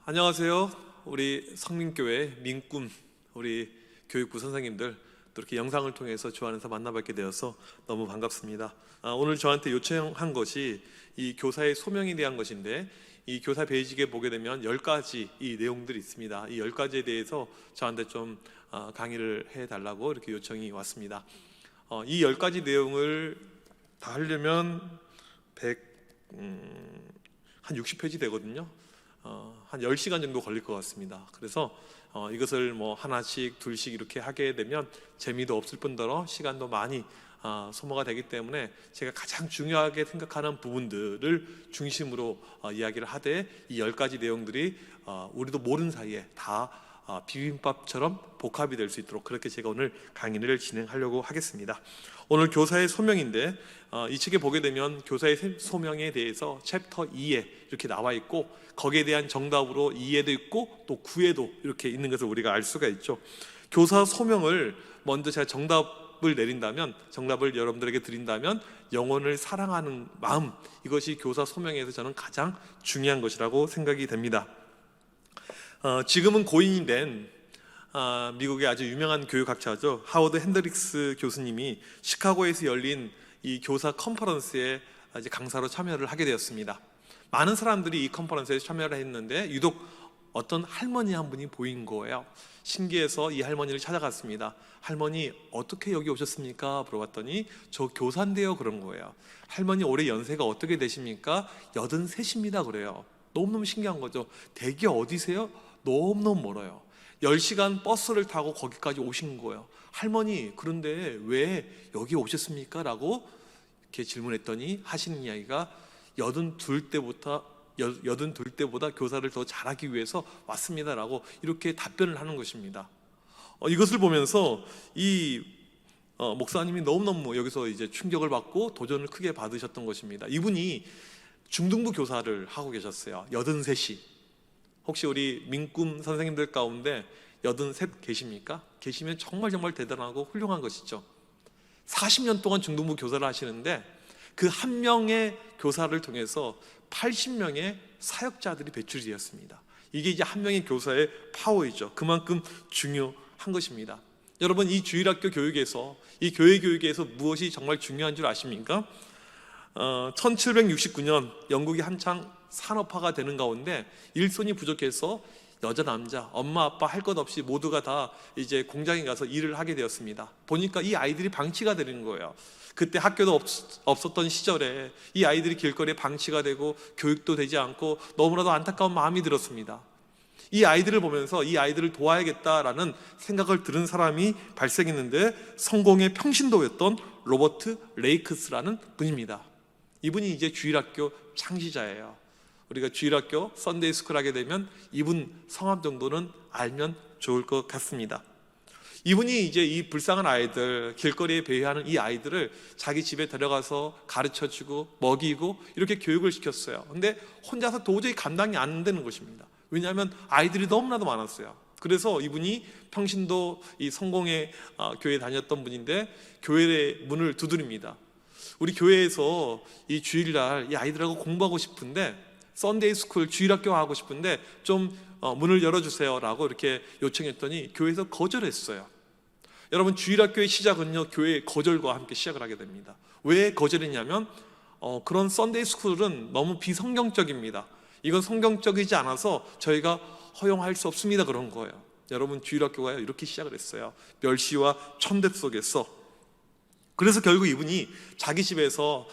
안녕하세요. 우리 성민교회 민꿈 우리 교육부 선생님들 또 이렇게 영상을 통해서 주 안에서 만나뵙게 되어서 너무 반갑습니다. 오늘 저한테 요청한 것이 이 교사의 소명에 대한 것인데, 이 교사 베이직에 보게 되면 10가지 이 내용들이 있습니다. 이 10가지에 대해서 저한테 좀 강의를 해달라고 이렇게 요청이 왔습니다. 이 10가지 내용을 다 하려면 한 60페이지 되거든요. 한 10시간 정도 걸릴 것 같습니다. 그래서 이것을 뭐 하나씩 둘씩 이렇게 하게 되면 재미도 없을 뿐더러 시간도 많이 소모가 되기 때문에 제가 가장 중요하게 생각하는 부분들을 중심으로 이야기를 하되, 이 10가지 내용들이 우리도 모르는 사이에 다 비빔밥처럼 복합이 될 수 있도록 그렇게 제가 오늘 강의를 진행하려고 하겠습니다. 오늘 교사의 소명인데, 이 책에 보게 되면 교사의 소명에 대해서 챕터 2에 이렇게 나와 있고, 거기에 대한 정답으로 2에도 있고 또 9에도 이렇게 있는 것을 우리가 알 수가 있죠. 교사 소명을 먼저 제가 정답을 내린다면, 정답을 여러분들에게 드린다면, 영혼을 사랑하는 마음, 이것이 교사 소명에서 저는 가장 중요한 것이라고 생각이 됩니다. 지금은 고인이 된 미국의 아주 유명한 교육학자죠. 하워드 핸드릭스 교수님이 시카고에서 열린 이 교사 컨퍼런스에 이제 강사로 참여를 하게 되었습니다. 많은 사람들이 이 컨퍼런스에 참여를 했는데 유독 어떤 할머니 한 분이 보인 거예요. 신기해서 이 할머니를 찾아갔습니다. 할머니, 어떻게 여기 오셨습니까? 물어봤더니 저 교사인데요, 그런 거예요. 할머니, 올해 연세가 어떻게 되십니까? 83입니다 그래요. 너무너무 신기한 거죠. 댁이 어디세요? 너무너무 멀어요. 10시간 버스를 타고 거기까지 오신 거예요. 할머니, 그런데 왜 여기 오셨습니까? 라고 이렇게 질문했더니 하시는 이야기가 82때보다 교사를 더 잘하기 위해서 왔습니다 라고 이렇게 답변을 하는 것입니다. 이것을 보면서 이 목사님이 너무너무 여기서 이제 충격을 받고 도전을 크게 받으셨던 것입니다. 이분이 중등부 교사를 하고 계셨어요. 83시. 혹시 우리 민꿈 선생님들 가운데 83 계십니까? 계시면 정말 대단하고 훌륭한 것이죠. 40년 동안 중등부 교사를 하시는데 그 한 명의 교사를 통해서 80명의 사역자들이 배출이 되었습니다. 이게 이제 한 명의 교사의 파워이죠. 그만큼 중요한 것입니다. 여러분, 이 주일학교 교육에서, 이 교회 교육에서 무엇이 정말 중요한 줄 아십니까? 1769년 영국이 한창 산업화가 되는 가운데 일손이 부족해서 여자 남자 엄마 아빠 할 것 없이 모두가 다 이제 공장에 가서 일을 하게 되었습니다. 보니까 이 아이들이 방치가 되는 거예요. 그때 학교도 없었던 시절에 이 아이들이 길거리에 방치가 되고 교육도 되지 않고 너무나도 안타까운 마음이 들었습니다. 이 아이들을 보면서 이 아이들을 도와야겠다라는 생각을 들은 사람이 발생했는데, 성공의 평신도였던 로버트 레이크스라는 분입니다. 이분이 이제 주일학교 창시자예요. 우리가 주일학교 썬데이 스쿨 하게 되면 이분 성함 정도는 알면 좋을 것 같습니다. 이분이 이제 이 불쌍한 아이들, 길거리에 배회하는 이 아이들을 자기 집에 데려가서 가르쳐주고 먹이고 이렇게 교육을 시켰어요. 근데 혼자서 도저히 감당이 안 되는 것입니다. 왜냐하면 아이들이 너무나도 많았어요. 그래서 이분이 평신도 이 성공의 교회에 다녔던 분인데 교회의 문을 두드립니다. 우리 교회에서 이 주일날 이 아이들하고 공부하고 싶은데, 썬데이 스쿨 주일학교 하고 싶은데 좀 문을 열어주세요 라고 이렇게 요청했더니 교회에서 거절했어요. 여러분, 주일학교의 시작은요, 교회의 거절과 함께 시작을 하게 됩니다. 왜 거절했냐면 그런 썬데이 스쿨은 너무 비성경적입니다. 이건 성경적이지 않아서 저희가 허용할 수 없습니다, 그런 거예요. 여러분, 주일학교가 이렇게 시작을 했어요. 멸시와 천대 속에서. 그래서 결국 이분이 자기 집에서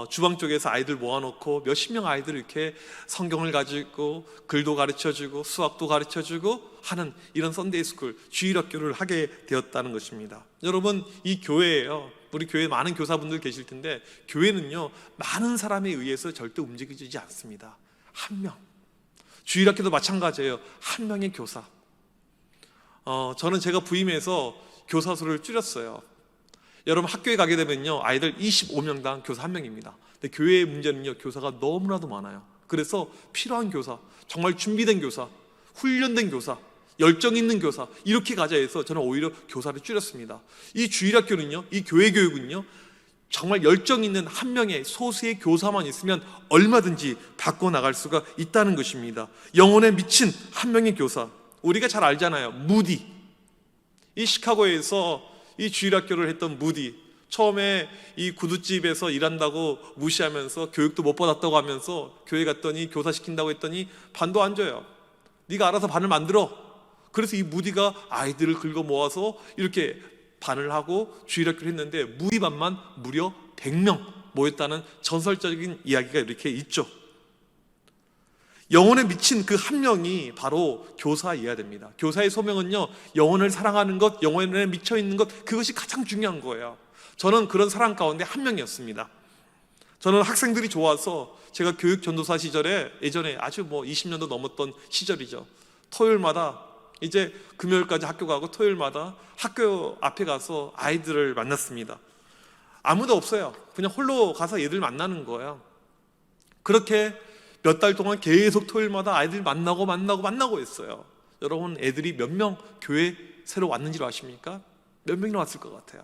주방 쪽에서 아이들 모아놓고 몇십 명 아이들 이렇게 성경을 가지고 글도 가르쳐주고 수학도 가르쳐주고 하는 이런 썬데이 스쿨, 주일학교를 하게 되었다는 것입니다. 여러분, 이 교회예요. 우리 교회에 많은 교사분들 계실 텐데, 교회는요 많은 사람에 의해서 절대 움직이지 않습니다. 한 명. 주일학교도 마찬가지예요. 한 명의 교사. 저는 제가 부임해서 교사 수를 줄였어요. 여러분, 학교에 가게 되면요 아이들 25명당 교사 1명입니다. 근데 교회의 문제는요, 교사가 너무나도 많아요. 그래서 필요한 교사, 정말 준비된 교사, 훈련된 교사, 열정 있는 교사, 이렇게 가자 해서 저는 오히려 교사를 줄였습니다. 이 주일학교는요, 이 교회 교육은요 정말 열정 있는 한 명의 소수의 교사만 있으면 얼마든지 바꿔나갈 수가 있다는 것입니다. 영혼에 미친 한 명의 교사, 우리가 잘 알잖아요. 무디. 이 시카고에서 이 주일학교를 했던 무디, 처음에 이 구두집에서 일한다고 무시하면서 교육도 못 받았다고 하면서 교회 갔더니 교사 시킨다고 했더니 반도 안 줘요. 네가 알아서 반을 만들어. 그래서 이 무디가 아이들을 긁어 모아서 이렇게 반을 하고 주일학교를 했는데 무디 반만 무려 100명 모였다는 전설적인 이야기가 이렇게 있죠. 영혼에 미친 그 한 명이 바로 교사이어야 됩니다. 교사의 소명은요, 영혼을 사랑하는 것, 영혼에 미쳐 있는 것, 그것이 가장 중요한 거예요. 저는 그런 사람 가운데 한 명이었습니다. 저는 학생들이 좋아서 제가 교육 전도사 시절에 예전에 아주 20년도 넘었던 시절이죠. 토요일마다 이제 금요일까지 학교 가고 토요일마다 학교 앞에 가서 아이들을 만났습니다. 아무도 없어요. 그냥 홀로 가서 얘들 만나는 거예요. 그렇게 몇 달 동안 계속 토요일마다 아이들 만나고 했어요. 여러분, 애들이 몇 명 교회 새로 왔는지 아십니까? 몇 명이나 왔을 것 같아요?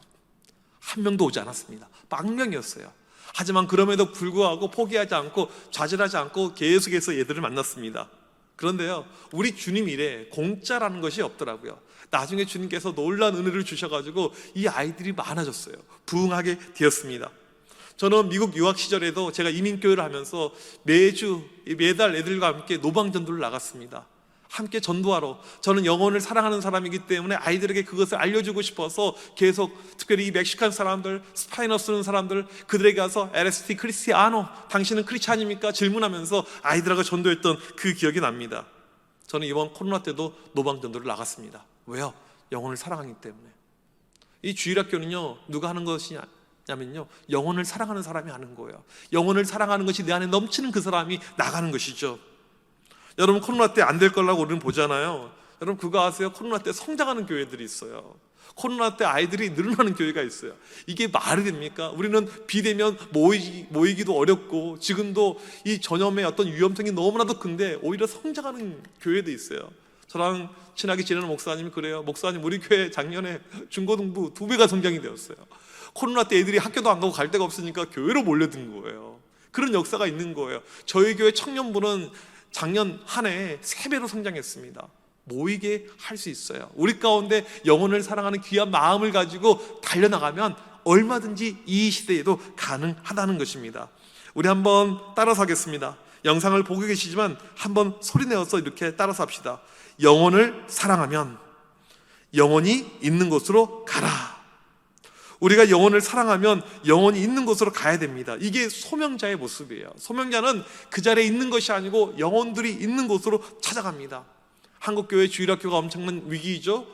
한 명도 오지 않았습니다. 빵명이었어요. 하지만 그럼에도 불구하고 포기하지 않고 좌절하지 않고 계속해서 얘들을 만났습니다. 그런데요, 우리 주님 일에 공짜라는 것이 없더라고요. 나중에 주님께서 놀라운 은혜를 주셔가지고 이 아이들이 많아졌어요. 부흥하게 되었습니다. 저는 미국 유학 시절에도 제가 이민교회를 하면서 매달 애들과 함께 노방전도를 나갔습니다. 함께 전도하러. 저는 영혼을 사랑하는 사람이기 때문에 아이들에게 그것을 알려주고 싶어서 계속, 특별히 이 멕시칸 사람들, 스파이너 쓰는 사람들, 그들에게 가서 LST 크리스티아노, 당신은 크리스찬입니까? 질문하면서 아이들하고 전도했던 그 기억이 납니다. 저는 이번 코로나 때도 노방전도를 나갔습니다. 왜요? 영혼을 사랑하기 때문에. 이 주일학교는요, 누가 하는 것이냐면요, 영혼을 사랑하는 사람이 하는 거예요. 영혼을 사랑하는 것이 내 안에 넘치는 그 사람이 나가는 것이죠. 여러분, 코로나 때 안 될 거라고 우리는 보잖아요. 여러분, 그거 아세요? 코로나 때 성장하는 교회들이 있어요. 코로나 때 아이들이 늘어나는 교회가 있어요. 이게 말이 됩니까? 우리는 비대면 모이기도 어렵고 지금도 이 전염의 어떤 위험성이 너무나도 큰데 오히려 성장하는 교회도 있어요. 저랑 친하게 지내는 목사님이 그래요. 목사님, 우리 교회 작년에 중고등부 2배가 성장이 되었어요. 코로나 때 애들이 학교도 안 가고 갈 데가 없으니까 교회로 몰려든 거예요. 그런 역사가 있는 거예요. 저희 교회 청년부는 작년 한 해 3배로 성장했습니다. 모이게 할 수 있어요. 우리 가운데 영혼을 사랑하는 귀한 마음을 가지고 달려나가면 얼마든지 이 시대에도 가능하다는 것입니다. 우리 한번 따라서 하겠습니다. 영상을 보고 계시지만 한번 소리내어서 이렇게 따라서 합시다. 영혼을 사랑하면 영혼이 있는 곳으로 가라. 우리가 영혼을 사랑하면 영혼이 있는 곳으로 가야 됩니다. 이게 소명자의 모습이에요. 소명자는 그 자리에 있는 것이 아니고 영혼들이 있는 곳으로 찾아갑니다. 한국교회 주일학교가 엄청난 위기이죠.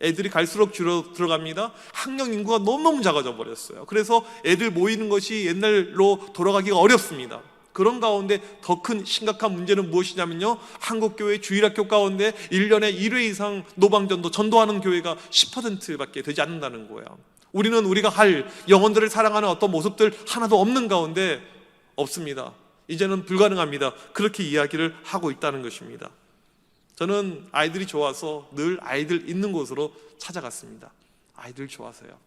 애들이 갈수록 들어갑니다. 학령 인구가 너무너무 작아져 버렸어요. 그래서 애들 모이는 것이 옛날로 돌아가기가 어렵습니다. 그런 가운데 더 큰 심각한 문제는 무엇이냐면요, 한국교회 주일학교 가운데 1년에 1회 이상 노방전도 전도하는 교회가 10%밖에 되지 않는다는 거예요. 우리는 우리가 할 영혼들을 사랑하는 어떤 모습들 하나도 없는 가운데 없습니다. 이제는 불가능합니다. 그렇게 이야기를 하고 있다는 것입니다. 저는 아이들이 좋아서 늘 아이들 있는 곳으로 찾아갔습니다. 아이들 좋아서요.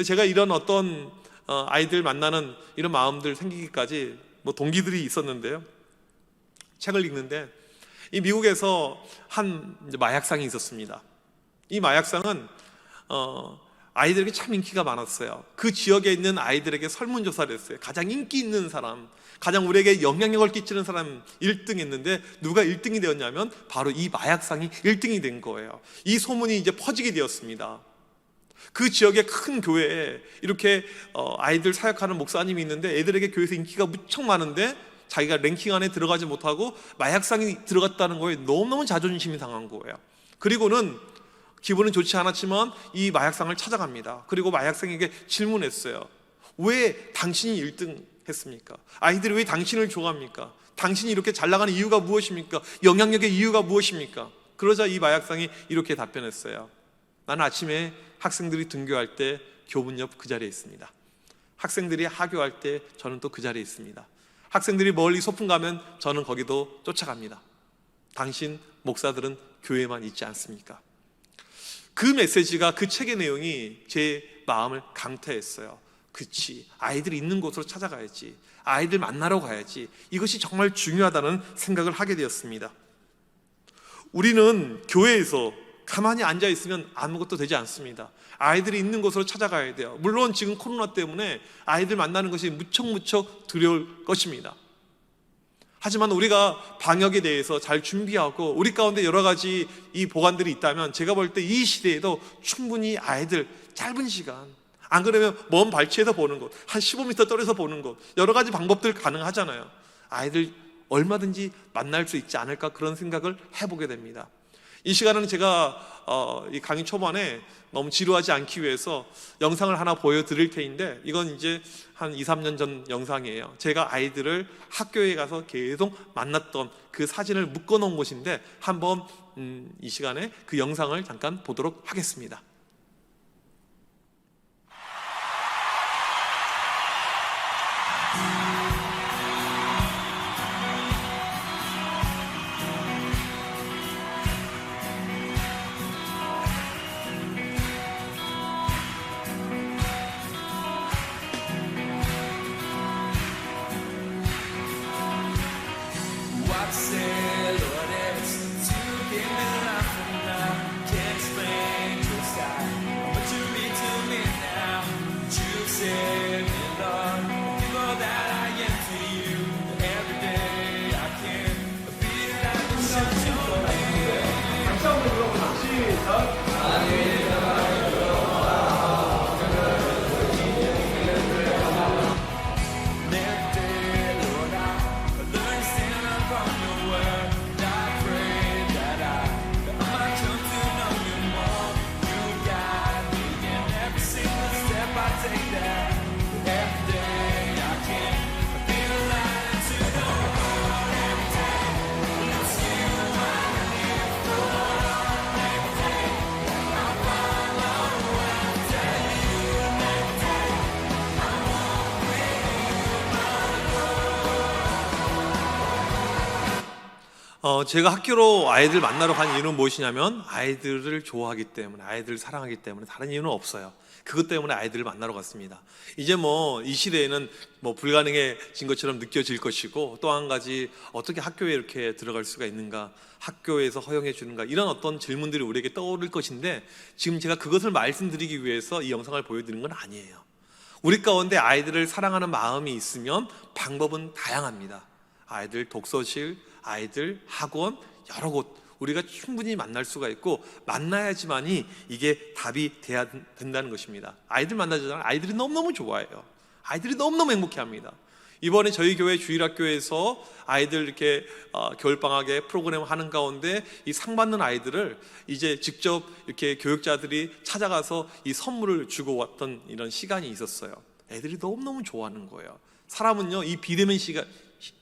제가 이런 어떤 아이들 만나는 이런 마음들 생기기까지 동기들이 있었는데요. 책을 읽는데 이 미국에서 한 마약상이 있었습니다. 이 마약상은 아이들에게 참 인기가 많았어요. 그 지역에 있는 아이들에게 설문조사를 했어요. 가장 인기 있는 사람, 가장 우리에게 영향력을 끼치는 사람 1등 했는데 누가 1등이 되었냐면 바로 이 마약상이 1등이 된 거예요. 이 소문이 이제 퍼지게 되었습니다. 그 지역의 큰 교회에 이렇게 아이들 사역하는 목사님이 있는데 애들에게 교회에서 인기가 무척 많은데 자기가 랭킹 안에 들어가지 못하고 마약상이 들어갔다는 거에 너무너무 자존심이 상한 거예요. 그리고는 기분은 좋지 않았지만 이 마약상을 찾아갑니다. 그리고 마약상에게 질문했어요. 왜 당신이 1등 했습니까? 아이들이 왜 당신을 좋아합니까? 당신이 이렇게 잘 나가는 이유가 무엇입니까? 영향력의 이유가 무엇입니까? 그러자 이 마약상이 이렇게 답변했어요. 나는 아침에 학생들이 등교할 때 교문 옆 그 자리에 있습니다. 학생들이 하교할 때 저는 또 그 자리에 있습니다. 학생들이 멀리 소풍 가면 저는 거기도 쫓아갑니다. 당신 목사들은 교회만 있지 않습니까? 그 메시지가, 그 책의 내용이 제 마음을 강타했어요. 그치, 아이들이 있는 곳으로 찾아가야지, 아이들 만나러 가야지, 이것이 정말 중요하다는 생각을 하게 되었습니다. 우리는 교회에서 가만히 앉아 있으면 아무것도 되지 않습니다. 아이들이 있는 곳으로 찾아가야 돼요. 물론 지금 코로나 때문에 아이들 만나는 것이 무척 두려울 것입니다. 하지만 우리가 방역에 대해서 잘 준비하고 우리 가운데 여러 가지 이 보관들이 있다면, 제가 볼 때 이 시대에도 충분히 아이들 짧은 시간, 안 그러면 먼 발치에서 보는 것, 한 15m 떨어져서 보는 것, 여러 가지 방법들 가능하잖아요. 아이들 얼마든지 만날 수 있지 않을까, 그런 생각을 해보게 됩니다. 이 시간은 제가 이 강의 초반에 너무 지루하지 않기 위해서 영상을 하나 보여드릴 테인데, 이건 이제 한 2, 3년 전 영상이에요. 제가 아이들을 학교에 가서 계속 만났던 그 사진을 묶어 놓은 곳인데, 한번 이 시간에 그 영상을 잠깐 보도록 하겠습니다. 제가 학교로 아이들 만나러 간 이유는 무엇이냐면, 아이들을 좋아하기 때문에, 아이들을 사랑하기 때문에, 다른 이유는 없어요. 그것 때문에 아이들을 만나러 갔습니다. 이제 이 시대에는 불가능해진 것처럼 느껴질 것이고, 또 한 가지, 어떻게 학교에 이렇게 들어갈 수가 있는가, 학교에서 허용해 주는가, 이런 어떤 질문들이 우리에게 떠오를 것인데, 지금 제가 그것을 말씀드리기 위해서 이 영상을 보여드리는 건 아니에요. 우리 가운데 아이들을 사랑하는 마음이 있으면 방법은 다양합니다. 아이들 독서실, 아이들 학원, 여러 곳 우리가 충분히 만날 수가 있고, 만나야지만이 이게 답이 돼야 된다는 것입니다. 아이들 만나잖아요. 아이들이 너무너무 좋아해요. 아이들이 너무너무 행복해합니다. 이번에 저희 교회 주일학교에서 아이들 이렇게 겨울방학에 프로그램 하는 가운데, 이 상 받는 아이들을 이제 직접 이렇게 교육자들이 찾아가서 이 선물을 주고 왔던 이런 시간이 있었어요. 애들이 너무너무 좋아하는 거예요. 사람은요, 이 비대면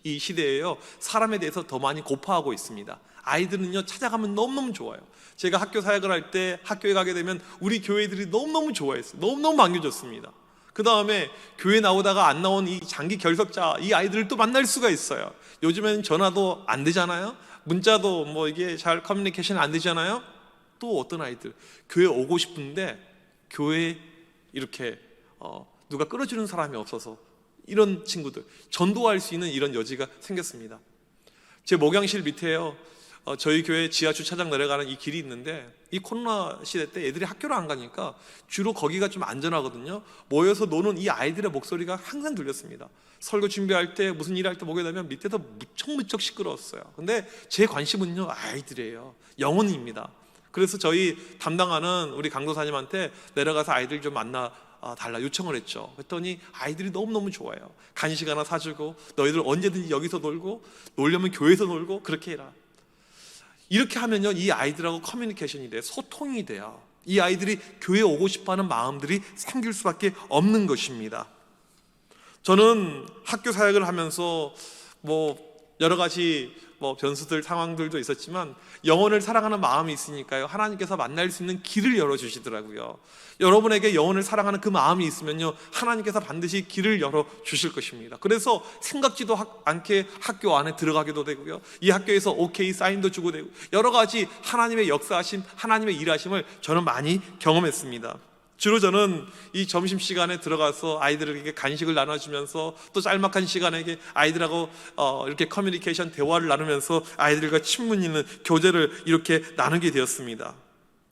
이 시대에요, 사람에 대해서 더 많이 고파하고 있습니다. 아이들은요, 찾아가면 너무너무 좋아요. 제가 학교 사역을 할 때 학교에 가게 되면 우리 교회들이 너무너무 좋아했어요. 너무너무 반겨줬습니다. 그 다음에 교회 나오다가 안 나온 이 장기 결석자, 이 아이들을 또 만날 수가 있어요. 요즘에는 전화도 안 되잖아요. 문자도 이게 잘 커뮤니케이션 안 되잖아요. 또 어떤 아이들, 교회 오고 싶은데 교회에 이렇게 누가 끌어주는 사람이 없어서, 이런 친구들, 전도할 수 있는 이런 여지가 생겼습니다. 제 목양실 밑에요, 저희 교회 지하 주차장 내려가는 이 길이 있는데, 이 코로나 시대 때 애들이 학교를 안 가니까 주로 거기가 좀 안전하거든요. 모여서 노는 이 아이들의 목소리가 항상 들렸습니다. 설교 준비할 때, 무슨 일할 때 보게 되면 밑에서 무척 시끄러웠어요. 근데 제 관심은요, 아이들이에요. 영혼입니다. 그래서 저희 담당하는 우리 강도사님한테 내려가서 아이들 좀 만나 달라 요청을 했죠. 그랬더니 아이들이 너무너무 좋아요. 간식 하나 사주고, 너희들 언제든지 여기서 놀고, 놀려면 교회에서 놀고, 그렇게 해라. 이렇게 하면요, 이 아이들하고 커뮤니케이션이 돼요. 소통이 돼요. 이 아이들이 교회에 오고 싶어하는 마음들이 생길 수밖에 없는 것입니다. 저는 학교 사역을 하면서 여러 가지 변수들, 상황들도 있었지만, 영혼을 사랑하는 마음이 있으니까요, 하나님께서 만날 수 있는 길을 열어주시더라고요. 여러분에게 영혼을 사랑하는 그 마음이 있으면요, 하나님께서 반드시 길을 열어주실 것입니다. 그래서 생각지도 않게 학교 안에 들어가기도 되고요, 이 학교에서 오케이 사인도 주고 되고, 여러 가지 하나님의 역사하심, 하나님의 일하심을 저는 많이 경험했습니다. 주로 저는 이 점심시간에 들어가서 아이들에게 간식을 나눠주면서 또 짤막한 시간에 아이들하고 이렇게 커뮤니케이션 대화를 나누면서 아이들과 친분 있는 교제를 이렇게 나누게 되었습니다.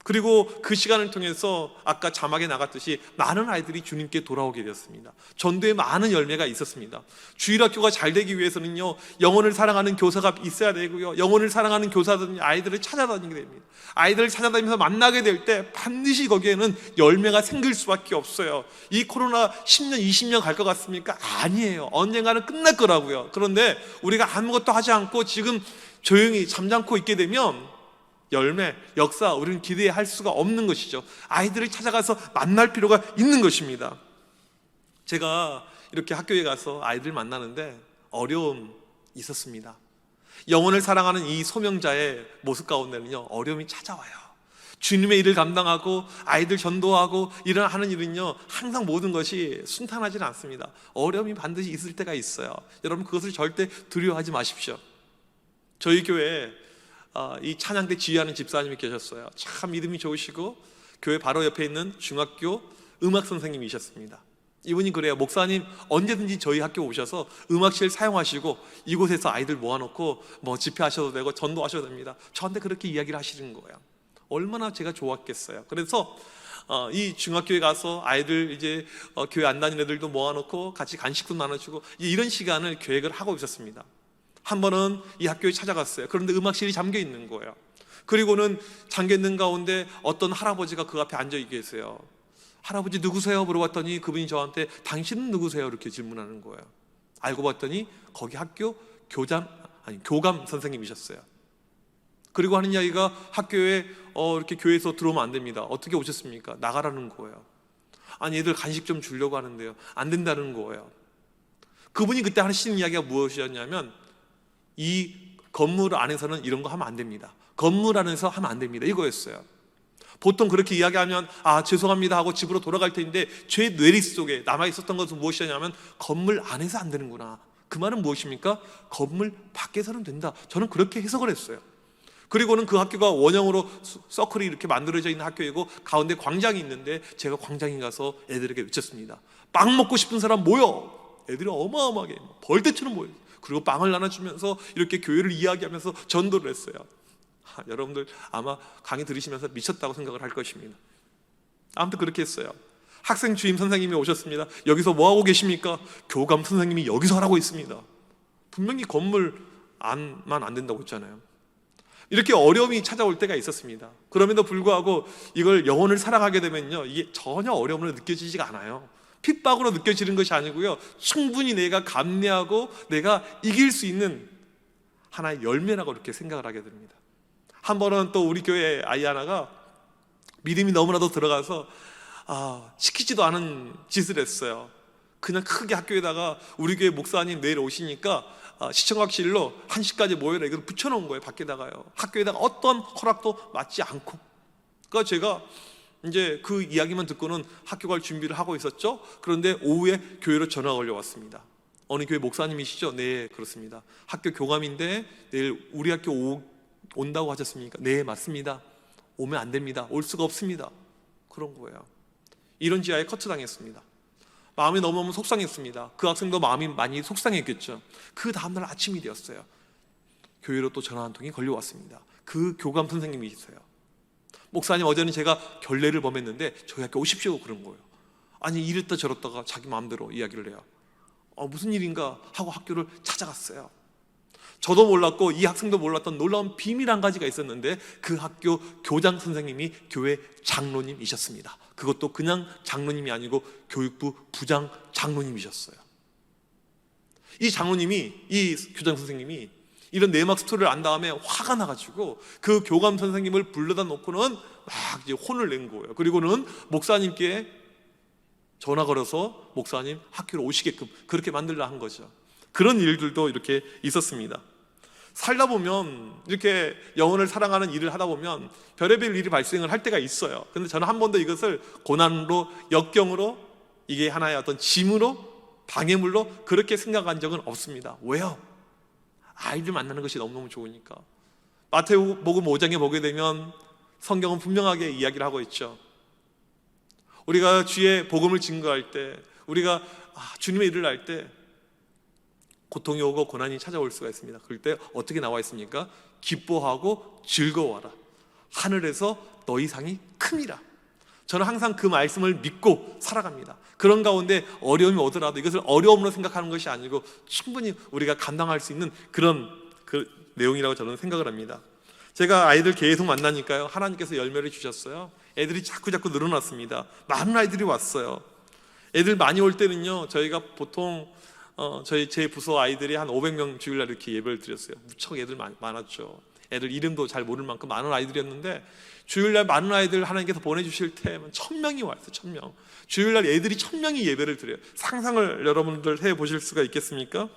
그리고 그 시간을 통해서 아까 자막에 나갔듯이 많은 아이들이 주님께 돌아오게 되었습니다. 전도에 많은 열매가 있었습니다. 주일학교가 잘 되기 위해서는요, 영혼을 사랑하는 교사가 있어야 되고요, 영혼을 사랑하는 교사들은 아이들을 찾아다니게 됩니다. 아이들을 찾아다니면서 만나게 될 때 반드시 거기에는 열매가 생길 수밖에 없어요. 이 코로나 10년, 20년 갈 것 같습니까? 아니에요. 언젠가는 끝날 거라고요. 그런데 우리가 아무것도 하지 않고 지금 조용히 잠잠고 있게 되면 열매, 역사, 우리는 기대할 수가 없는 것이죠. 아이들을 찾아가서 만날 필요가 있는 것입니다. 제가 이렇게 학교에 가서 아이들 만나는데 어려움이 있었습니다. 영혼을 사랑하는 이 소명자의 모습 가운데는요, 어려움이 찾아와요. 주님의 일을 감당하고 아이들 전도하고 하는 일은요, 항상 모든 것이 순탄하지는 않습니다. 어려움이 반드시 있을 때가 있어요. 여러분, 그것을 절대 두려워하지 마십시오. 저희 교회에 이 찬양대 지휘하는 집사님이 계셨어요. 참 믿음이 좋으시고 교회 바로 옆에 있는 중학교 음악 선생님이셨습니다. 이분이 그래요. 목사님, 언제든지 저희 학교 오셔서 음악실 사용하시고 이곳에서 아이들 모아놓고 집회하셔도 되고 전도하셔도 됩니다. 저한테 그렇게 이야기를 하시는 거예요. 얼마나 제가 좋았겠어요. 그래서 이 중학교에 가서 아이들 이제 교회 안 다니는 애들도 모아놓고 같이 간식도 나눠주고 이런 시간을 계획을 하고 있었습니다. 한 번은 이 학교에 찾아갔어요. 그런데 음악실이 잠겨 있는 거예요. 그리고는 잠겨 있는 가운데 어떤 할아버지가 그 앞에 앉아 계세요. 할아버지 누구세요? 물어봤더니 그분이 저한테 당신은 누구세요? 이렇게 질문하는 거예요. 알고 봤더니 거기 학교 교감 선생님이셨어요. 그리고 하는 이야기가 학교에 이렇게 교회에서 들어오면 안 됩니다. 어떻게 오셨습니까? 나가라는 거예요. 아니, 애들 간식 좀 주려고 하는데요, 안 된다는 거예요. 그분이 그때 하시는 이야기가 무엇이었냐면, 이 건물 안에서는 이런 거 하면 안 됩니다. 건물 안에서 하면 안 됩니다. 이거였어요. 보통 그렇게 이야기하면 죄송합니다 하고 집으로 돌아갈 텐데, 제 뇌리 속에 남아있었던 것은 무엇이냐면, 건물 안에서 안 되는구나. 그 말은 무엇입니까? 건물 밖에서는 된다. 저는 그렇게 해석을 했어요. 그리고는 그 학교가 원형으로 서클이 이렇게 만들어져 있는 학교이고 가운데 광장이 있는데, 제가 광장에 가서 애들에게 외쳤습니다. 빵 먹고 싶은 사람 모여. 애들이 어마어마하게 벌떼처럼 모여요. 그리고 빵을 나눠주면서 이렇게 교회를 이야기하면서 전도를 했어요. 여러분들 아마 강의 들으시면서 미쳤다고 생각을 할 것입니다. 아무튼 그렇게 했어요. 학생 주임 선생님이 오셨습니다. 여기서 뭐하고 계십니까? 교감 선생님이 여기서 하라고 있습니다. 분명히 건물 안만 안 된다고 했잖아요. 이렇게 어려움이 찾아올 때가 있었습니다. 그럼에도 불구하고 이걸 영혼을 살아가게 되면요, 이게 전혀 어려움으로 느껴지지가 않아요. 핍박으로 느껴지는 것이 아니고요, 충분히 내가 감내하고 내가 이길 수 있는 하나의 열매라고 이렇게 생각을 하게 됩니다. 한 번은 또 우리 교회 아이 하나가 믿음이 너무나도 들어가서 시키지도 않은 짓을 했어요. 그냥 크게 학교에다가 우리 교회 목사님 내일 오시니까 시청각실로 1시까지 모여라, 이걸 붙여놓은 거예요. 밖에다가요. 학교에다가 어떤 허락도 받지 않고. 그러니까 제가 이제 그 이야기만 듣고는 학교 갈 준비를 하고 있었죠. 그런데 오후에 교회로 전화가 걸려왔습니다. 어느 교회 목사님이시죠? 네, 그렇습니다. 학교 교감인데 내일 우리 학교 온다고 하셨습니까? 네, 맞습니다. 오면 안 됩니다. 올 수가 없습니다. 그런 거예요. 이런 지하에 커트당했습니다. 마음이 너무너무 속상했습니다. 그 학생도 마음이 많이 속상했겠죠. 그 다음날 아침이 되었어요. 교회로 또 전화 한 통이 걸려왔습니다. 그 교감 선생님이 있어요. 목사님, 어제는 제가 결례를 범했는데 저희 학교 오십시오, 그런 거예요. 아니, 이랬다 저랬다가 자기 마음대로 이야기를 해요. 무슨 일인가 하고 학교를 찾아갔어요. 저도 몰랐고 이 학생도 몰랐던 놀라운 비밀 한 가지가 있었는데, 그 학교 교장 선생님이 교회 장로님이셨습니다. 그것도 그냥 장로님이 아니고 교육부 부장 장로님이셨어요. 이 장로님이, 이 교장 선생님이 이런 내막 스토리를 안 다음에 화가 나가지고 그 교감 선생님을 불러다 놓고는 막 이제 혼을 낸 거예요. 그리고는 목사님께 전화 걸어서 목사님 학교로 오시게끔 그렇게 만들려 한 거죠. 그런 일들도 이렇게 있었습니다. 살다 보면, 이렇게 영혼을 사랑하는 일을 하다 보면 별의별 일이 발생을 할 때가 있어요. 근데 저는 한 번도 이것을 고난으로, 역경으로, 이게 하나의 어떤 짐으로, 방해물로 그렇게 생각한 적은 없습니다. 왜요? 아이들 만나는 것이 너무너무 좋으니까. 마태복음 5장에 보게 되면 성경은 분명하게 이야기를 하고 있죠. 우리가 주의 복음을 증거할 때, 우리가 주님의 일을 할 때 고통이 오고 고난이 찾아올 수가 있습니다. 그럴 때 어떻게 나와 있습니까? 기뻐하고 즐거워하라. 하늘에서 너희 상이 큼이라. 저는 항상 그 말씀을 믿고 살아갑니다. 그런 가운데 어려움이 오더라도 이것을 어려움으로 생각하는 것이 아니고 충분히 우리가 감당할 수 있는 그런 내용이라고 저는 생각을 합니다. 제가 아이들 계속 만나니까요, 하나님께서 열매를 주셨어요. 애들이 자꾸 늘어났습니다. 많은 아이들이 왔어요. 애들 많이 올 때는요, 저희가 보통 제 부서 아이들이 한 500명 주일날 이렇게 예배를 드렸어요. 무척 애들 많았죠. 애들 이름도 잘 모를 만큼 많은 아이들이었는데, 주일날 많은 아이들 하나님께서 보내주실 때 1000명이 왔어요. 1000명. 주일날 애들이 1000명이 예배를 드려요. 상상을 여러분들 해보실 수가 있겠습니까?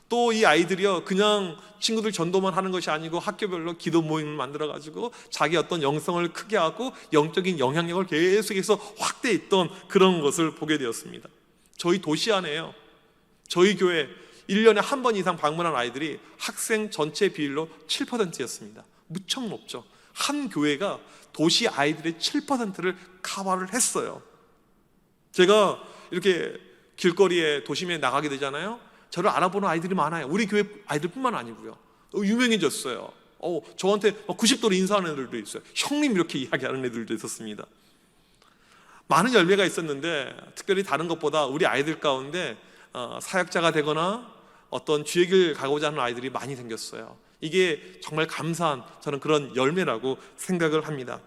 또 이 아이들이요, 그냥 친구들 전도만 하는 것이 아니고 학교별로 기도 모임을 만들어가지고 자기 어떤 영성을 크게 하고 영적인 영향력을 계속해서 확대했던 그런 것을 보게 되었습니다. 저희 도시 안에요, 저희 교회 1년에 한 번 이상 방문한 아이들이 학생 전체 비율로 7%였습니다. 무척 높죠. 한 교회가 도시 아이들의 7%를 커버를 했어요. 제가 이렇게 길거리에 도심에 나가게 되잖아요. 저를 알아보는 아이들이 많아요. 우리 교회 아이들뿐만 아니고요. 유명해졌어요. 저한테 90도로 인사하는 애들도 있어요. 형님 이렇게 이야기하는 애들도 있었습니다. 많은 열매가 있었는데, 특별히 다른 것보다 우리 아이들 가운데 사역자가 되거나 어떤 주의 길 가고자 하는 아이들이 많이 생겼어요. 이게 정말 감사한 저는 그런 열매라고 생각을 합니다.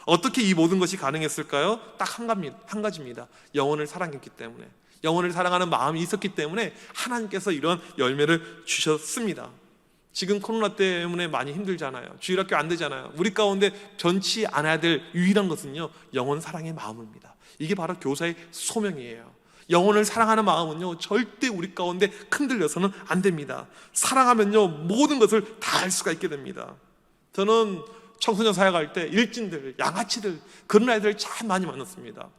어떻게 이 모든 것이 가능했을까요? 딱 한 가지입니다. 영혼을 사랑했기 때문에, 영혼을 사랑하는 마음이 있었기 때문에 하나님께서 이런 열매를 주셨습니다. 지금 코로나 때문에 많이 힘들잖아요. 주일학교 안 되잖아요. 우리 가운데 변치 않아야 될 유일한 것은요, 영혼 사랑의 마음입니다. 이게 바로 교사의 소명이에요. 영혼을 사랑하는 마음은요, 절대 우리 가운데 흔들려서는 안 됩니다. 사랑하면요, 모든 것을 다 할 수가 있게 됩니다. 저는 청소년 사역할 때 일진들, 양아치들, 그런 아이들을 참 많이 만났습니다.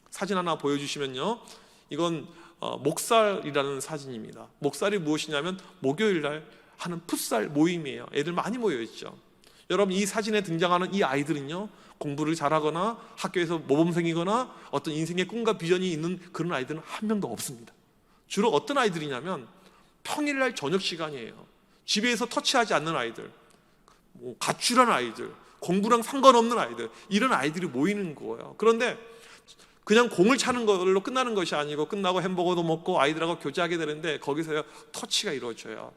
사진 하나 보여주시면요, 이건 목살이라는 사진입니다. 목살이 무엇이냐면 목요일날 하는 풋살 모임이에요. 애들 많이 모여있죠. 여러분, 이 사진에 등장하는 이 아이들은요, 공부를 잘하거나 학교에서 모범생이거나 어떤 인생의 꿈과 비전이 있는 그런 아이들은 한 명도 없습니다. 주로 어떤 아이들이냐면 평일날 저녁 시간이에요. 집에서 터치하지 않는 아이들, 가출한 아이들, 공부랑 상관없는 아이들, 이런 아이들이 모이는 거예요. 그런데 그냥 공을 차는 걸로 끝나는 것이 아니고, 끝나고 햄버거도 먹고 아이들하고 교제하게 되는데 거기서요, 터치가 이루어져요.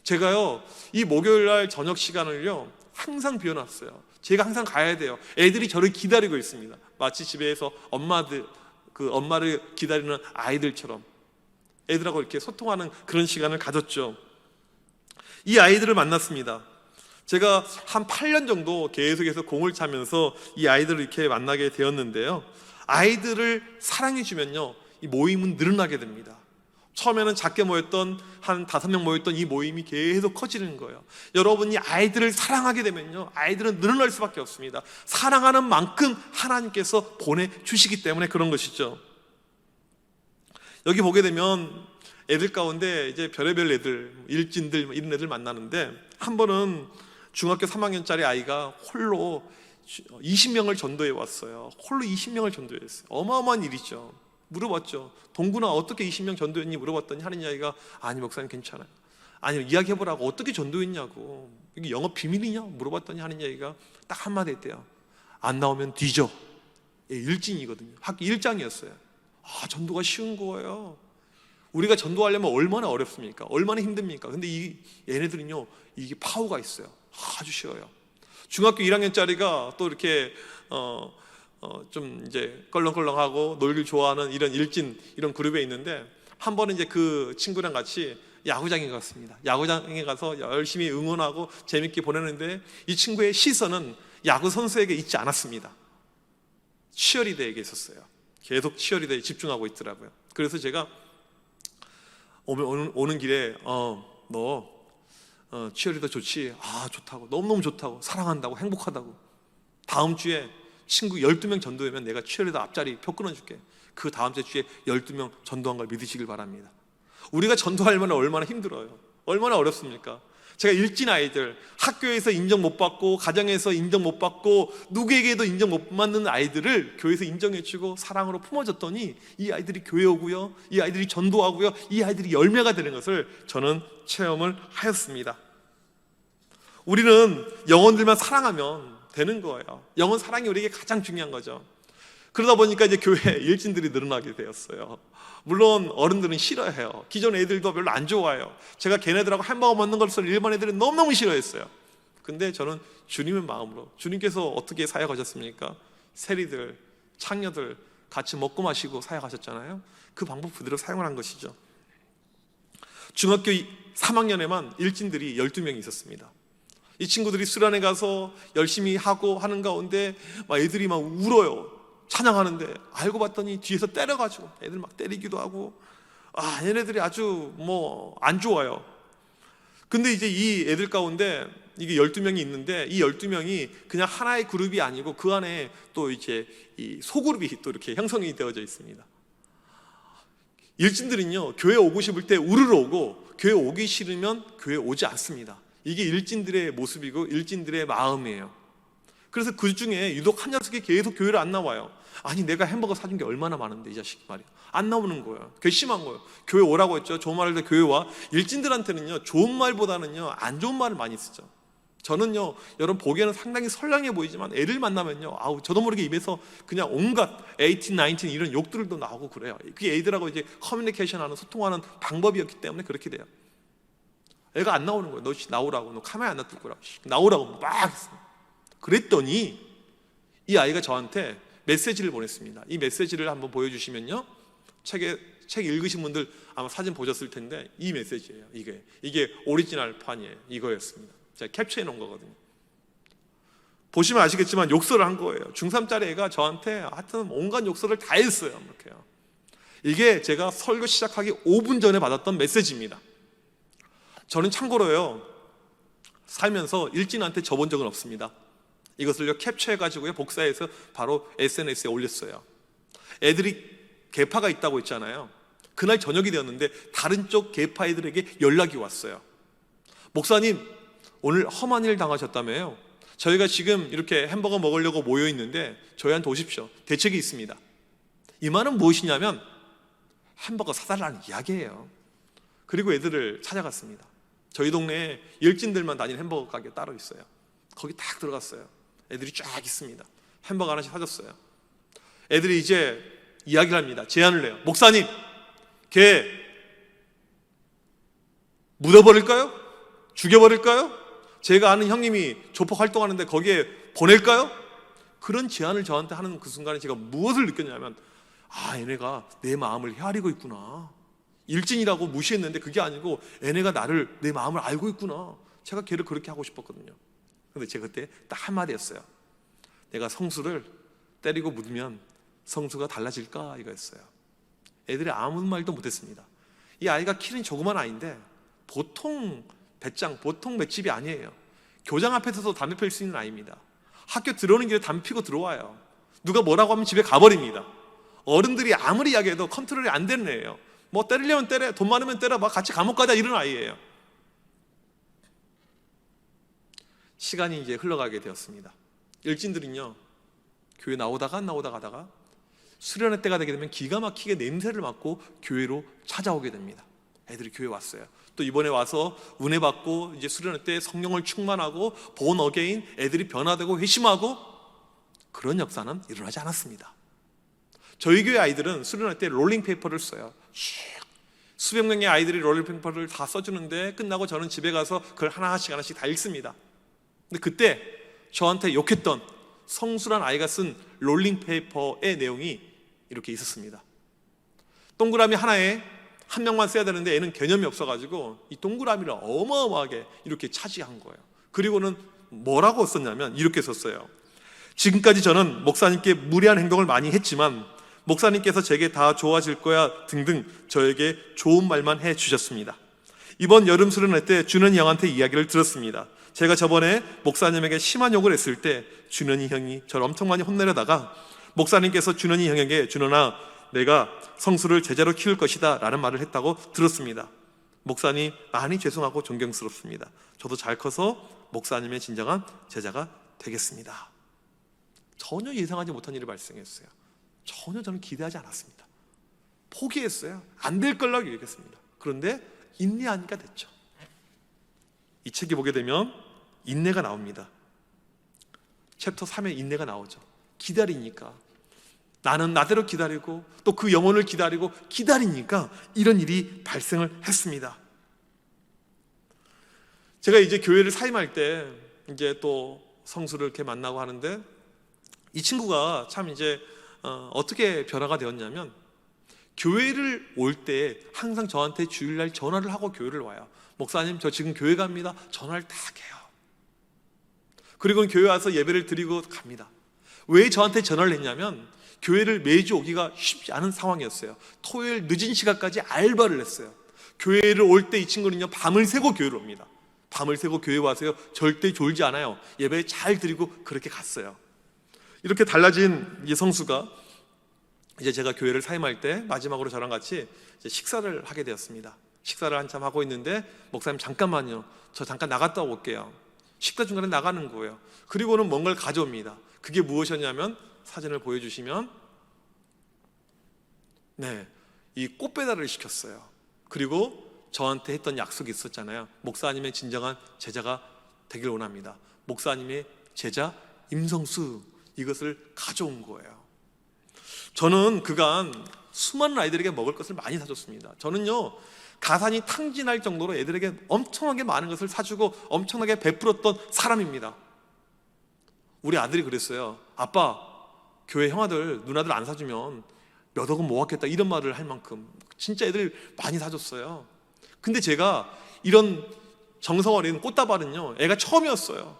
제가요, 이 목요일날 저녁 시간을요, 항상 비워놨어요. 제가 항상 가야 돼요. 애들이 저를 기다리고 있습니다. 마치 집에서 엄마를 기다리는 아이들처럼 애들하고 이렇게 소통하는 그런 시간을 가졌죠. 이 아이들을 만났습니다. 제가 한 8년 정도 계속해서 공을 차면서 이 아이들을 이렇게 만나게 되었는데요, 아이들을 사랑해 주면요, 이 모임은 늘어나게 됩니다. 처음에는 작게 모였던 한 5명 모였던 이 모임이 계속 커지는 거예요. 여러분이 아이들을 사랑하게 되면요, 아이들은 늘어날 수밖에 없습니다. 사랑하는 만큼 하나님께서 보내주시기 때문에 그런 것이죠. 여기 보게 되면 애들 가운데 이제 별의별 애들, 일진들 이런 애들 만나는데, 한 번은 중학교 3학년짜리 아이가 홀로 20명을 전도해 왔어요. 홀로 20명을 전도했어요. 어마어마한 일이죠. 물어봤죠. 동구나 어떻게 20명 전도했니? 물어봤더니 하는 이야기가, 아니 목사님 괜찮아요. 아니 이야기해보라고, 어떻게 전도했냐고, 이게 영업 비밀이냐? 물어봤더니 하는 이야기가 딱 한마디 했대요. 안 나오면 뒤져. 예, 일진이거든요. 학기 1장이었어요. 전도가 쉬운 거예요. 우리가 전도하려면 얼마나 어렵습니까? 얼마나 힘듭니까? 근데 얘네들은요, 이게 파워가 있어요. 아주 쉬워요. 중학교 1학년짜리가 또 이렇게 좀 이제 껄렁껄렁하고 놀길 좋아하는 이런 일진, 이런 그룹에 있는데, 한 번은 이제 그 친구랑 같이 야구장에 갔습니다. 야구장에 가서 열심히 응원하고 재밌게 보내는데, 이 친구의 시선은 야구 선수에게 있지 않았습니다. 치어리더에게 있었어요. 계속 치어리더에 집중하고 있더라고요. 그래서 제가 오는 길에 너 치어리더 좋지? 좋다고, 너무너무 좋다고, 사랑한다고, 행복하다고, 다음 주에 친구 12명 전도하면 내가 치어리더 앞자리 표 끊어줄게. 그 다음 주에 12명 전도한 걸 믿으시길 바랍니다. 우리가 전도할 만은 얼마나 힘들어요. 얼마나 어렵습니까? 제가 일진 아이들, 학교에서 인정 못 받고 가정에서 인정 못 받고 누구에게도 인정 못 받는 아이들을 교회에서 인정해주고 사랑으로 품어줬더니 이 아이들이 교회 오고요, 이 아이들이 전도하고요, 이 아이들이 열매가 되는 것을 저는 체험을 하였습니다. 우리는 영혼들만 사랑하면 되는 거예요. 영혼 사랑이 우리에게 가장 중요한 거죠. 그러다 보니까 이제 교회에 일진들이 늘어나게 되었어요. 물론 어른들은 싫어해요. 기존 애들도 별로 안 좋아해요. 제가 걔네들하고 햄버거 먹는 것을 일반 애들은 너무너무 싫어했어요. 근데 저는 주님의 마음으로, 주님께서 어떻게 사역하셨습니까? 세리들, 창녀들 같이 먹고 마시고 사역하셨잖아요. 그 방법 그대로 사용을 한 것이죠. 중학교 3학년에만 일진들이 12명이 있었습니다. 이 친구들이 수련회 가서 열심히 하고 하는 가운데 막 애들이 막 울어요. 찬양하는데 알고 봤더니 뒤에서 때려가지고 애들 막 때리기도 하고, 얘네들이 아주 안 좋아요. 근데 이제 이 애들 가운데 이게 12명이 있는데 이 12명이 그냥 하나의 그룹이 아니고 그 안에 또 이제 이 소그룹이 또 이렇게 형성이 되어져 있습니다. 일진들은요, 교회 오고 싶을 때 우르르 오고 교회 오기 싫으면 교회 오지 않습니다. 이게 일진들의 모습이고 일진들의 마음이에요. 그래서 그 중에 유독 한 녀석이 계속 교회를 안 나와요. 아니, 내가 햄버거 사준 게 얼마나 많은데 이 자식이 말이야. 안 나오는 거예요. 괘씸한 거예요. 교회 오라고 했죠. 좋은 말을 할 때 교회 와. 일진들한테는요, 좋은 말보다는요, 안 좋은 말을 많이 쓰죠. 저는요, 여러분 보기에는 상당히 선량해 보이지만 애를 만나면요, 저도 모르게 입에서 그냥 온갖 18, 19 이런 욕들도 나오고 그래요. 그게 애들하고 이제 커뮤니케이션하는, 소통하는 방법이었기 때문에 그렇게 돼요. 애가 안 나오는 거예요. 너 나오라고, 너 카메라 안 놔둘 거라고, 나오라고 막 했어요. 그랬더니 이 아이가 저한테 메시지를 보냈습니다. 이 메시지를 한번 보여주시면요, 책 읽으신 분들 아마 사진 보셨을 텐데 이 메시지예요. 이게 오리지널 판이에요. 이거였습니다. 제가 캡처해 놓은 거거든요. 보시면 아시겠지만 욕설을 한 거예요. 중3짜리 애가 저한테 하여튼 온갖 욕설을 다 했어요. 이렇게요. 이게 제가 설교 시작하기 5분 전에 받았던 메시지입니다. 저는 참고로요, 살면서 일진한테 져본 적은 없습니다. 이것을요, 캡처해가지고요, 복사해서 바로 SNS에 올렸어요. 애들이 계파가 있다고 했잖아요. 그날 저녁이 되었는데 다른 쪽 계파 애들에게 연락이 왔어요. 목사님, 오늘 험한 일 당하셨다며요. 저희가 지금 이렇게 햄버거 먹으려고 모여 있는데 저희한테 오십시오. 대책이 있습니다. 이 말은 무엇이냐면 햄버거 사달라는 이야기예요. 그리고 애들을 찾아갔습니다. 저희 동네에 일진들만 다니는 햄버거 가게 따로 있어요. 거기 딱 들어갔어요. 애들이 쫙 있습니다. 햄버거 하나씩 사줬어요. 애들이 이제 이야기를 합니다. 제안을 해요. 목사님, 걔 묻어버릴까요? 죽여버릴까요? 제가 아는 형님이 조폭 활동하는데 거기에 보낼까요? 그런 제안을 저한테 하는 그 순간에 제가 무엇을 느꼈냐면, 얘네가 내 마음을 헤아리고 있구나. 일진이라고 무시했는데 그게 아니고 얘네가 내 마음을 알고 있구나. 제가 걔를 그렇게 하고 싶었거든요. 근데 제가 그때 딱 한마디였어요. 내가 성수를 때리고 묻으면 성수가 달라질까? 이거였어요. 애들이 아무 말도 못했습니다. 이 아이가 키는 조그만 아이인데 보통 배짱, 보통 맷집이 아니에요. 교장 앞에서도 담배 필 수 있는 아이입니다. 학교 들어오는 길에 담배 피고 들어와요. 누가 뭐라고 하면 집에 가버립니다. 어른들이 아무리 이야기해도 컨트롤이 안 되는 애예요. 뭐 때리려면 때려, 돈 많으면 때려, 막 같이 감옥 가자, 이런 아이예요. 시간이 이제 흘러가게 되었습니다. 일진들은요, 교회 나오다가 안 나오다가 하다가 수련회 때가 되게 되면 기가 막히게 냄새를 맡고 교회로 찾아오게 됩니다. 애들이 교회 왔어요. 또 이번에 와서 은혜 받고 이제 수련회 때 성령을 충만하고 본 어게인, 애들이 변화되고 회심하고, 그런 역사는 일어나지 않았습니다. 저희 교회 아이들은 수련회 때 롤링페이퍼를 써요. 수백 명의 아이들이 롤링페이퍼를 다 써주는데 끝나고 저는 집에 가서 그걸 하나씩 다 읽습니다. 근데 그때 저한테 욕했던 성수란 아이가 쓴 롤링페이퍼의 내용이 이렇게 있었습니다. 동그라미 하나에 한 명만 써야 되는데 애는 개념이 없어가지고 이 동그라미를 어마어마하게 이렇게 차지한 거예요. 그리고는 뭐라고 썼냐면 이렇게 썼어요. 지금까지 저는 목사님께 무례한 행동을 많이 했지만 목사님께서 제게 다 좋아질 거야 등등 저에게 좋은 말만 해주셨습니다. 이번 여름 수련회 때 준현이 형한테 이야기를 들었습니다. 제가 저번에 목사님에게 심한 욕을 했을 때 준현이 형이 저를 엄청 많이 혼내려다가 목사님께서 준현이 형에게, 준현아, 내가 성수를 제자로 키울 것이다 라는 말을 했다고 들었습니다. 목사님 많이 죄송하고 존경스럽습니다. 저도 잘 커서 목사님의 진정한 제자가 되겠습니다. 전혀 예상하지 못한 일이 발생했어요. 전혀 저는 기대하지 않았습니다. 포기했어요. 안 될 거라고 얘기했습니다. 그런데 인내하니까 됐죠. 이 책에 보게 되면 인내가 나옵니다. 챕터 3에 인내가 나오죠. 기다리니까, 나는 나대로 기다리고 또 그 영혼을 기다리고 기다리니까 이런 일이 발생을 했습니다. 제가 이제 교회를 사임할 때 이제 또 성수를 이렇게 만나고 하는데, 이 친구가 참 이제 어떻게 변화가 되었냐면, 교회를 올 때 항상 저한테 주일날 전화를 하고 교회를 와요. 목사님, 저 지금 교회 갑니다. 전화를 다 해요. 그리고 교회 와서 예배를 드리고 갑니다. 왜 저한테 전화를 했냐면, 교회를 매주 오기가 쉽지 않은 상황이었어요. 토요일 늦은 시간까지 알바를 했어요. 교회를 올 때 이 친구는요, 밤을 새고 교회를 옵니다. 밤을 새고 교회 와서요, 절대 졸지 않아요. 예배 잘 드리고 그렇게 갔어요. 이렇게 달라진 이 성수가 이제 제가 교회를 사임할 때 마지막으로 저랑 같이 이제 식사를 하게 되었습니다. 식사를 한참 하고 있는데, 목사님 잠깐만요, 저 잠깐 나갔다 올게요. 식사 중간에 나가는 거예요. 그리고는 뭔가를 가져옵니다. 그게 무엇이었냐면, 사진을 보여주시면, 이 꽃배달을 시켰어요. 그리고 저한테 했던 약속이 있었잖아요. 목사님의 진정한 제자가 되길 원합니다. 목사님의 제자 임성수, 이것을 가져온 거예요. 저는 그간 수많은 아이들에게 먹을 것을 많이 사줬습니다. 저는요, 가산이 탕진할 정도로 애들에게 엄청나게 많은 것을 사주고 엄청나게 베풀었던 사람입니다. 우리 아들이 그랬어요. 아빠, 교회 형아들, 누나들 안 사주면 몇 억은 모았겠다, 이런 말을 할 만큼 진짜 애들 많이 사줬어요. 근데 제가 이런 정성 어린 꽃다발은요, 애가 처음이었어요.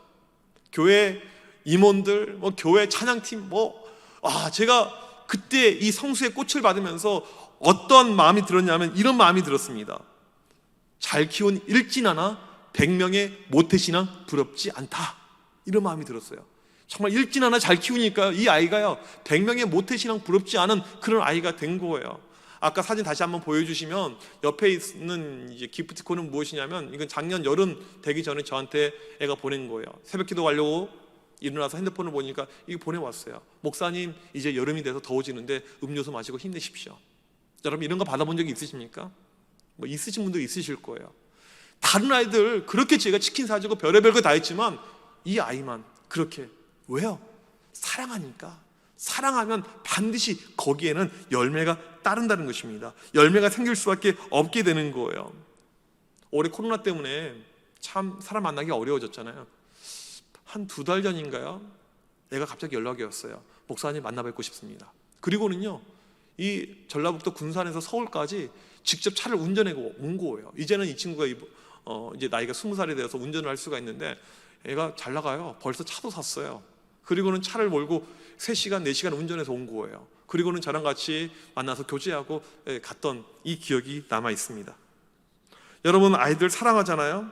교회 임원들, 교회 찬양팀, 제가 그때 이 성수의 꽃을 받으면서 어떤 마음이 들었냐면, 이런 마음이 들었습니다. 잘 키운 일진하나 100명의 모태신앙 부럽지 않다, 이런 마음이 들었어요. 정말 일진하나 잘 키우니까 이 아이가요, 100명의 모태신앙 부럽지 않은 그런 아이가 된 거예요. 아까 사진 다시 한번 보여주시면, 옆에 있는 이제 기프티콘은 무엇이냐면, 이건 작년 여름 되기 전에 저한테 애가 보낸 거예요. 새벽 기도 가려고 일어나서 핸드폰을 보니까 이거 보내왔어요. 목사님, 이제 여름이 돼서 더워지는데 음료수 마시고 힘내십시오. 여러분, 이런 거 받아본 적이 있으십니까? 있으신 분도 있으실 거예요. 다른 아이들 그렇게 제가 치킨 사주고 별의별 거 다 했지만, 이 아이만 그렇게. 왜요? 사랑하니까. 사랑하면 반드시 거기에는 열매가 따른다는 것입니다. 열매가 생길 수밖에 없게 되는 거예요. 올해 코로나 때문에 참 사람 만나기 어려워졌잖아요. 한 2달 전인가요? 애가 갑자기 연락이 왔어요. 목사님 만나 뵙고 싶습니다. 그리고는요, 이 전라북도 군산에서 서울까지 직접 차를 운전하고 온 거예요. 이제는 이 친구가 이제 나이가 20살이 되어서 운전을 할 수가 있는데, 애가 잘 나가요. 벌써 차도 샀어요. 그리고는 차를 몰고 3시간, 4시간 운전해서 온 거예요. 그리고는 저랑 같이 만나서 교제하고 갔던 이 기억이 남아 있습니다. 여러분, 아이들 사랑하잖아요.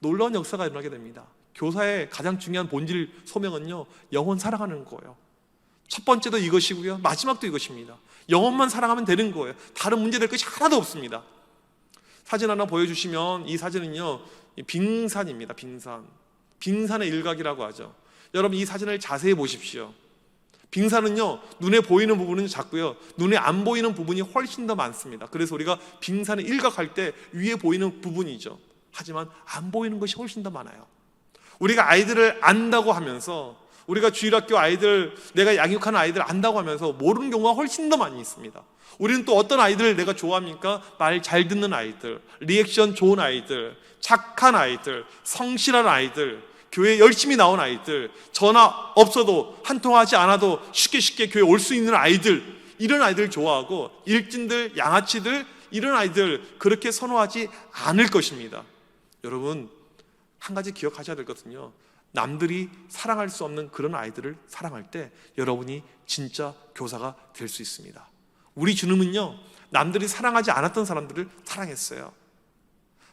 놀라운 역사가 일어나게 됩니다. 교사의 가장 중요한 본질 소명은요, 영혼 사랑하는 거예요. 첫 번째도 이것이고요, 마지막도 이것입니다. 영혼만 사랑하면 되는 거예요. 다른 문제될 것이 하나도 없습니다. 사진 하나 보여주시면, 이 사진은요, 빙산입니다. 빙산의 일각이라고 하죠. 여러분, 이 사진을 자세히 보십시오. 빙산은요, 눈에 보이는 부분은 작고요, 눈에 안 보이는 부분이 훨씬 더 많습니다. 그래서 우리가 빙산의 일각할 때 위에 보이는 부분이죠. 하지만 안 보이는 것이 훨씬 더 많아요. 우리가 아이들을 안다고 하면서, 우리가 주일학교 아이들, 내가 양육하는 아이들 안다고 하면서 모르는 경우가 훨씬 더 많이 있습니다. 우리는 또 어떤 아이들을 내가 좋아합니까? 말 잘 듣는 아이들, 리액션 좋은 아이들, 착한 아이들, 성실한 아이들, 교회에 열심히 나온 아이들, 전화 없어도 한통하지 않아도 쉽게 교회에 올 수 있는 아이들, 이런 아이들 좋아하고, 일진들, 양아치들, 이런 아이들 그렇게 선호하지 않을 것입니다. 여러분, 한 가지 기억하셔야 될 것은요, 남들이 사랑할 수 없는 그런 아이들을 사랑할 때 여러분이 진짜 교사가 될 수 있습니다. 우리 주님은요, 남들이 사랑하지 않았던 사람들을 사랑했어요.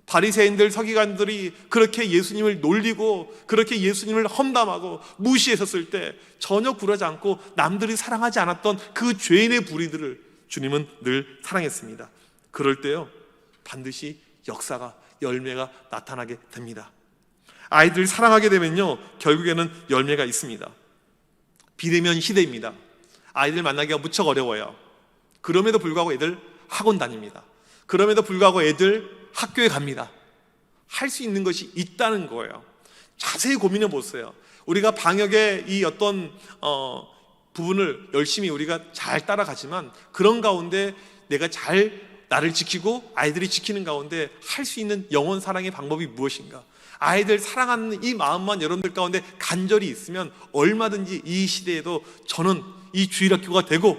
바리새인들, 서기관들이 그렇게 예수님을 놀리고 그렇게 예수님을 험담하고 무시했었을 때 전혀 굴하지 않고 남들이 사랑하지 않았던 그 죄인의 부리들을 주님은 늘 사랑했습니다. 그럴 때요, 반드시 역사가, 열매가 나타나게 됩니다. 아이들 사랑하게 되면요, 결국에는 열매가 있습니다. 비대면 시대입니다. 아이들 만나기가 무척 어려워요. 그럼에도 불구하고 애들 학원 다닙니다. 그럼에도 불구하고 애들 학교에 갑니다. 할 수 있는 것이 있다는 거예요. 자세히 고민해 보세요. 우리가 방역의 이 어떤 부분을 열심히 우리가 잘 따라가지만, 그런 가운데 내가 잘 나를 지키고 아이들이 지키는 가운데 할 수 있는 영원 사랑의 방법이 무엇인가? 아이들 사랑하는 이 마음만 여러분들 가운데 간절히 있으면 얼마든지 이 시대에도 저는 이 주일학교가 되고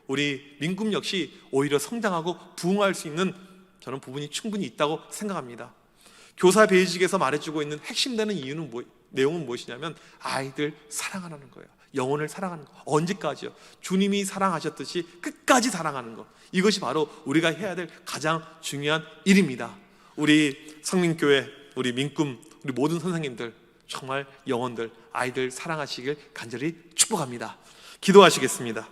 우리 민금 역시 오히려 성장하고 부흥할 수 있는 저는 부분이 충분히 있다고 생각합니다. 교사 베이직에서 말해주고 있는 핵심되는 이유는 내용은 무엇이냐면 아이들 사랑하라는 거예요. 영혼을 사랑하는 거. 언제까지요? 주님이 사랑하셨듯이 끝까지 사랑하는 것. 이것이 바로 우리가 해야 될 가장 중요한 일입니다. 우리 성민교회, 우리 민금, 우리 모든 선생님들 정말 영혼들, 아이들 사랑하시길 간절히 축복합니다. 기도하시겠습니다.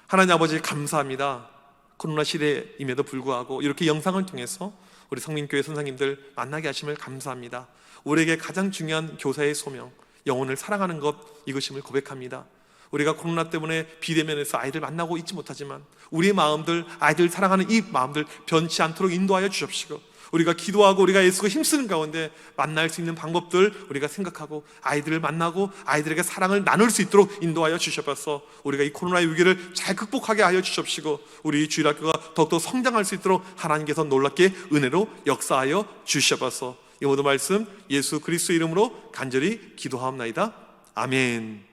하나님 아버지 감사합니다. 코로나 시대임에도 불구하고 이렇게 영상을 통해서 우리 성민교회 선생님들 만나게 하심을 감사합니다. 우리에게 가장 중요한 교사의 소명, 영혼을 사랑하는 것, 이것임을 고백합니다. 우리가 코로나 때문에 비대면에서 아이들 만나고 있지 못하지만 우리의 마음들, 아이들 사랑하는 이 마음들 변치 않도록 인도하여 주십시오. 우리가 기도하고 우리가 애쓰고 힘쓰는 가운데 만날 수 있는 방법들 우리가 생각하고 아이들을 만나고 아이들에게 사랑을 나눌 수 있도록 인도하여 주셔서 우리가 이 코로나의 위기를 잘 극복하게 하여 주십시고 우리 주일학교가 더욱더 성장할 수 있도록 하나님께서 놀랍게 은혜로 역사하여 주셔서 이 모든 말씀 예수 그리스도 이름으로 간절히 기도하옵나이다. 아멘.